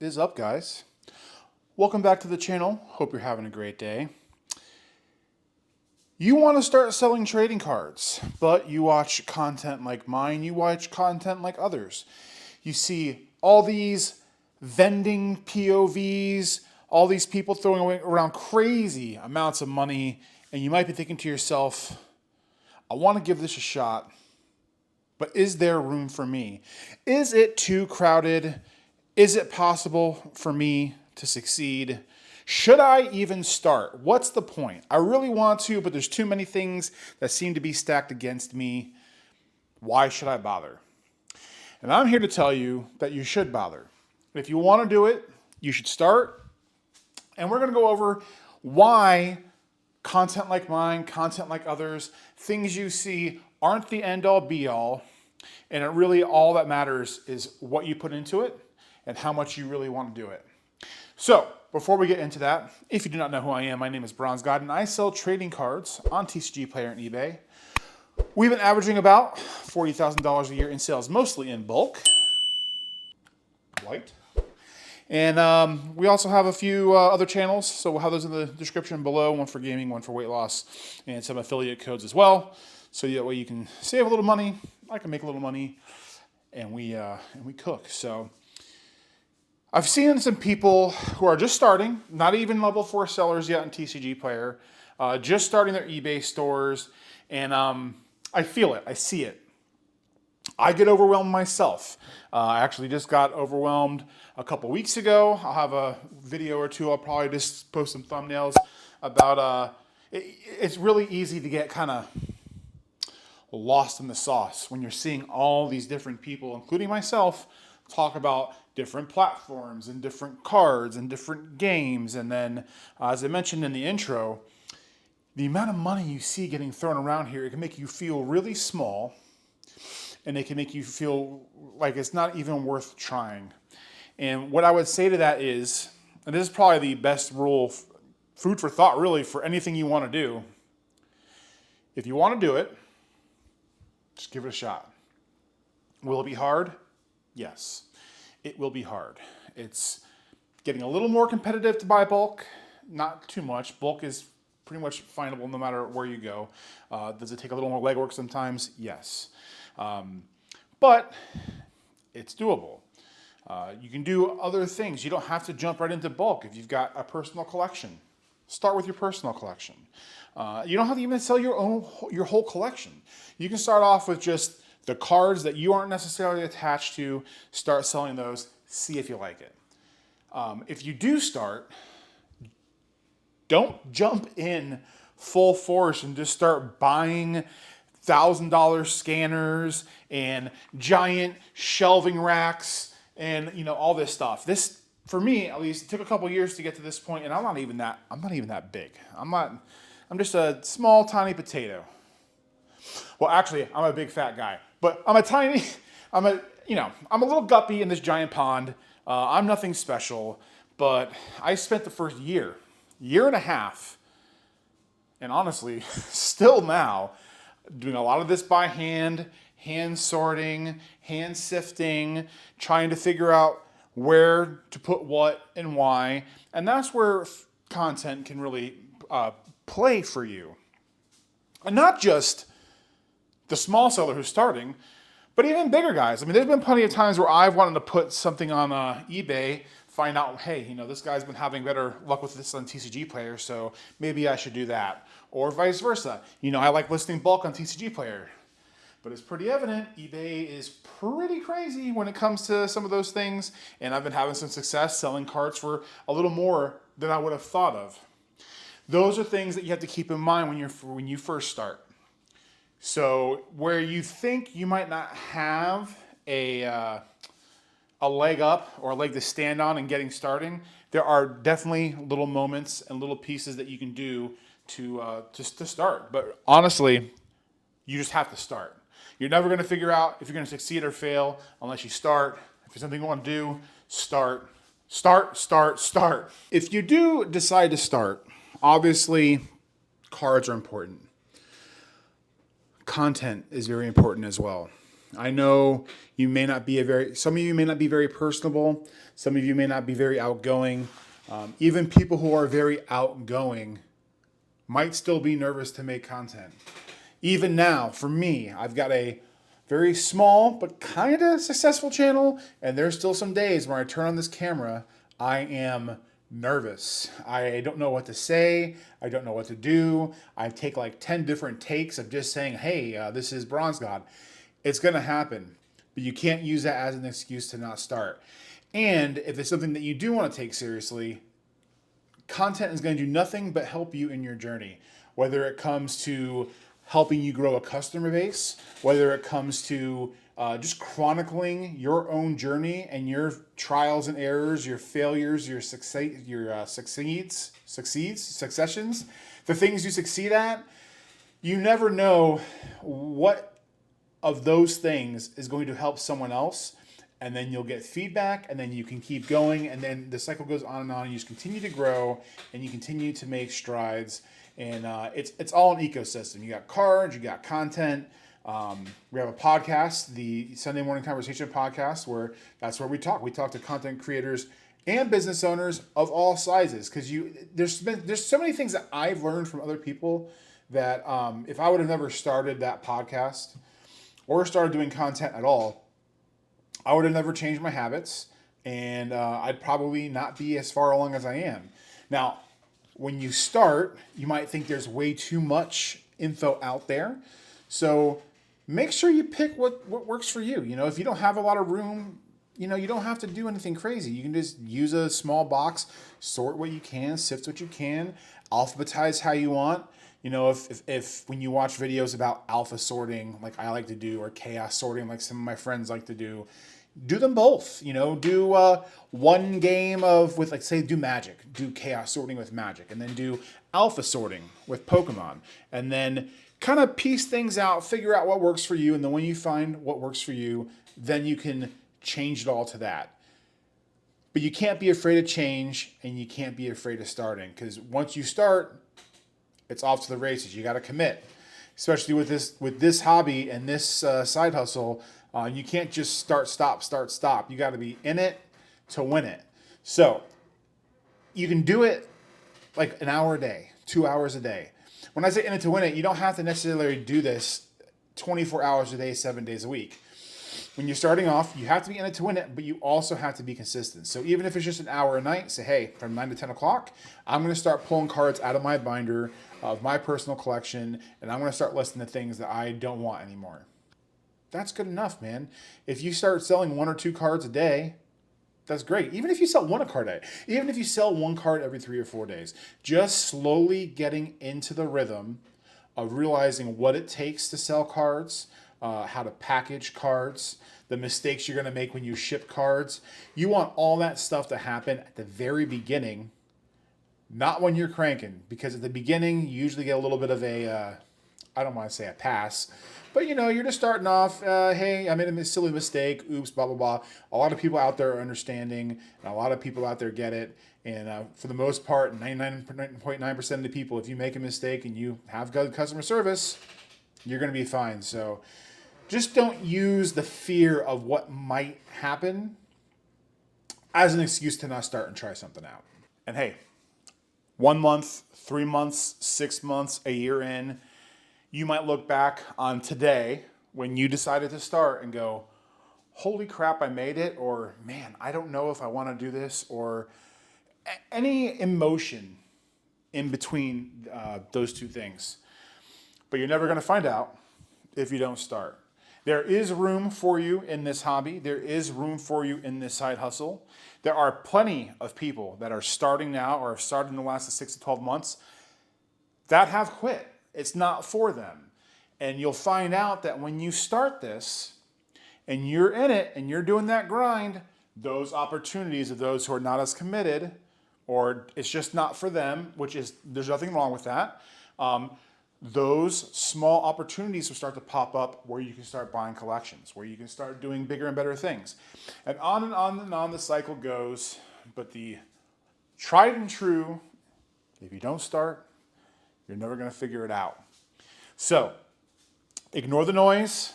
Is up, guys? Welcome back to the channel. Hope you're having a great day. You want to start selling trading cards, but you watch content like mine, you watch content like others. You see all these vending POVs, all these people throwing around crazy amounts of money, and you might be thinking to yourself, I want to give this a shot, but is there room for me? Is it too crowded? Is it possible for me to succeed? Should I even start? What's the point? I really want to, but there's too many things that seem to be stacked against me. Why should I bother? And I'm here to tell you that you should bother. If you want to do it, you should start. And we're going to go over why content like mine, content like others, things you see aren't the end all be all. And it really all that matters is what you put into it and how much you really want to do it. So before we get into that, if you do not know who I am, my name is Bronzgod and I sell trading cards on Tcgplayer and eBay. We've been averaging about $40,000 a year in sales, mostly in bulk. White. And we also have a few other channels, so we'll have those in the description below, one for gaming, one for weight loss, and some affiliate codes as well. So that way you can save a little money, I can make a little money, and we cook. So I've seen some people who are just starting, not even level 4 sellers yet in Tcgplayer, just starting their eBay stores, and I feel it, I see it. I get overwhelmed myself. I actually just got overwhelmed a couple weeks ago. I'll have a video or two, I'll probably just post some thumbnails about, it's really easy to get kind of lost in the sauce when you're seeing all these different people, including myself, talk about different platforms and different cards and different games. And then, as I mentioned in the intro, the amount of money you see getting thrown around here, it can make you feel really small, and it can make you feel like it's not even worth trying. And what I would say to that is, and this is probably the best rule, food for thought really, for anything you want to do. If you want to do it, just give it a shot. Will it be hard? Yes, it will be hard. It's getting a little more competitive to buy bulk, not too much. Bulk is pretty much findable no matter where you go. Does it take a little more legwork sometimes? Yes. But it's doable. You can do other things. You don't have to jump right into bulk if you've got a personal collection. Start with your personal collection. You don't have to even sell your whole collection. You can start off with just the cards that you aren't necessarily attached to. Start selling those. See if you like it. If you do start, don't jump in full force and just start buying $1,000 scanners and giant shelving racks and all this stuff. This, for me at least, it took a couple years to get to this point, and I'm not even that big. I'm just a small, tiny potato. Well, actually, I'm a big fat guy, but I'm a little guppy in this giant pond. I'm nothing special, but I spent the first year and a half, and honestly, still now, doing a lot of this by hand sorting, hand sifting, trying to figure out where to put what and why. And that's where content can really play for you. And not just the small seller who's starting, but even bigger guys. I mean, there's been plenty of times where I've wanted to put something on eBay, find out, hey, this guy's been having better luck with this on Tcgplayer, so maybe I should do that. Or vice versa. I like listing bulk on Tcgplayer. But it's pretty evident eBay is pretty crazy when it comes to some of those things, and I've been having some success selling cards for a little more than I would have thought of. Those are things that you have to keep in mind when you first start. So where you think you might not have a leg up or a leg to stand on and getting starting, there are definitely little moments and little pieces that you can do to start. But honestly, you just have to start. You're never going to figure out if you're going to succeed or fail unless you start. If it's something you want to do, start. Start. If you do decide to start, obviously cards are important. Content is very important as well. I know you may not be some of you may not be very personable. Some of you may not be very outgoing. Even people who are very outgoing might still be nervous to make content. Even now, for me, I've got a very small but kind of successful channel, and there's still some days where I turn on this camera, I am nervous. I don't know what to say. I don't know what to do. I take like 10 different takes of just saying, hey, this is Bronzgod. It's going to happen, but you can't use that as an excuse to not start. And if it's something that you do want to take seriously, content is going to do nothing but help you in your journey, whether it comes to helping you grow a customer base, whether it comes to just chronicling your own journey and your trials and errors, your failures, your successions, the things you succeed at. You never know what of those things is going to help someone else, and then you'll get feedback, and then you can keep going, and then the cycle goes on and on, and you just continue to grow, and you continue to make strides, and it's all an ecosystem. You got cards, you got content. We have a podcast, the Sunday Morning Conversation podcast, where that's where we talk. We talk to content creators and business owners of all sizes, because there's so many things that I've learned from other people that if I would have never started that podcast or started doing content at all, I would have never changed my habits, and I'd probably not be as far along as I am. Now, when you start, you might think there's way too much info out there. So make sure you pick what works for you. You know, if you don't have a lot of room, you don't have to do anything crazy. You can just use a small box, sort what you can, sift what you can, alphabetize how you want. You know, if when you watch videos about alpha sorting, like I like to do, or chaos sorting, like some of my friends like to do them both. You know, do one game with, like, say, do magic, do chaos sorting with magic, and then do alpha sorting with Pokemon, and then kind of piece things out, figure out what works for you, and then when you find what works for you, then you can change it all to that. But you can't be afraid of change, and you can't be afraid of starting, because once you start, it's off to the races. You got to commit, especially with this hobby and this side hustle. You can't just start, stop. You got to be in it to win it. So you can do it like an hour a day, 2 hours a day. When I say in it to win it, you don't have to necessarily do this 24 hours a day, 7 days a week. When you're starting off, you have to be in it to win it, but you also have to be consistent. So even if it's just an hour a night, say, hey, from 9 to 10 o'clock, I'm going to start pulling cards out of my binder of my personal collection, and I'm going to start listing the things that I don't want anymore. That's good enough, man. If you start selling 1 or 2 cards a day, that's great. Even if you sell one card a day, even if you sell 1 card every 3 or 4 days, just slowly getting into the rhythm of realizing what it takes to sell cards, how to package cards, the mistakes you're going to make when you ship cards. You want all that stuff to happen at the very beginning, not when you're cranking, because at the beginning you usually get a little bit of I don't want to say a pass, but you're just starting off. Hey, I made a silly mistake. Oops, blah blah blah. A lot of people out there are understanding, and a lot of people out there get it. And for the most part, 99.9% of the people, if you make a mistake and you have good customer service, you're going to be fine. So just don't use the fear of what might happen as an excuse to not start and try something out. And hey, 1 month, 3 months, 6 months, a year in, you might look back on today when you decided to start and go, holy crap, I made it, or man, I don't know if I want to do this, or any emotion in between those two things. But you're never going to find out if you don't start. There is room for you in this hobby. There is room for you in this side hustle. There are plenty of people that are starting now or have started in the last 6 to 12 months that have quit. It's not for them. And you'll find out that when you start this and you're in it and you're doing that grind, those opportunities of those who are not as committed, or it's just not for them, there's nothing wrong with that. Those small opportunities will start to pop up where you can start buying collections, where you can start doing bigger and better things. And on and on and on the cycle goes. But the tried and true, if you don't start, you're never going to figure it out. So ignore the noise.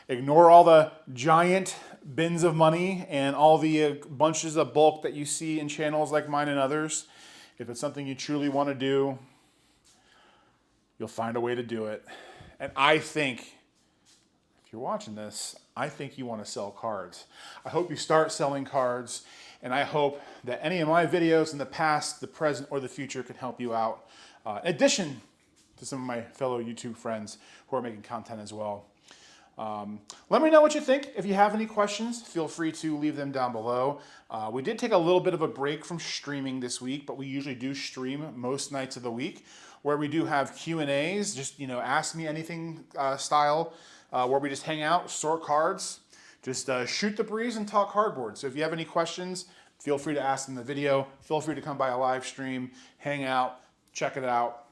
Ignore all the giant bins of money and all the bunches of bulk that you see in channels like mine and others. If it's something you truly want to do, you'll find a way to do it. And I think, if you're watching this, I think you want to sell cards. I hope you start selling cards, and I hope that any of my videos in the past, the present, or the future can help you out. In addition to some of my fellow YouTube friends who are making content as well. Let me know what you think. If you have any questions, feel free to leave them down below. We did take a little bit of a break from streaming this week, but we usually do stream most nights of the week, where we do have Q&As, just ask me anything style, where we just hang out, sort cards, just shoot the breeze and talk cardboard. So if you have any questions, feel free to ask in the video. Feel free to come by a live stream, hang out, check it out.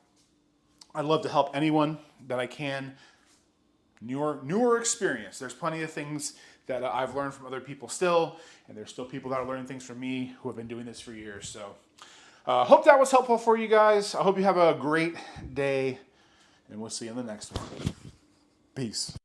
I'd love to help anyone that I can. Newer experience. There's plenty of things that I've learned from other people still, and there's still people that are learning things from me who have been doing this for years. So hope that was helpful for you guys. I hope you have a great day, and we'll see you in the next one. Peace.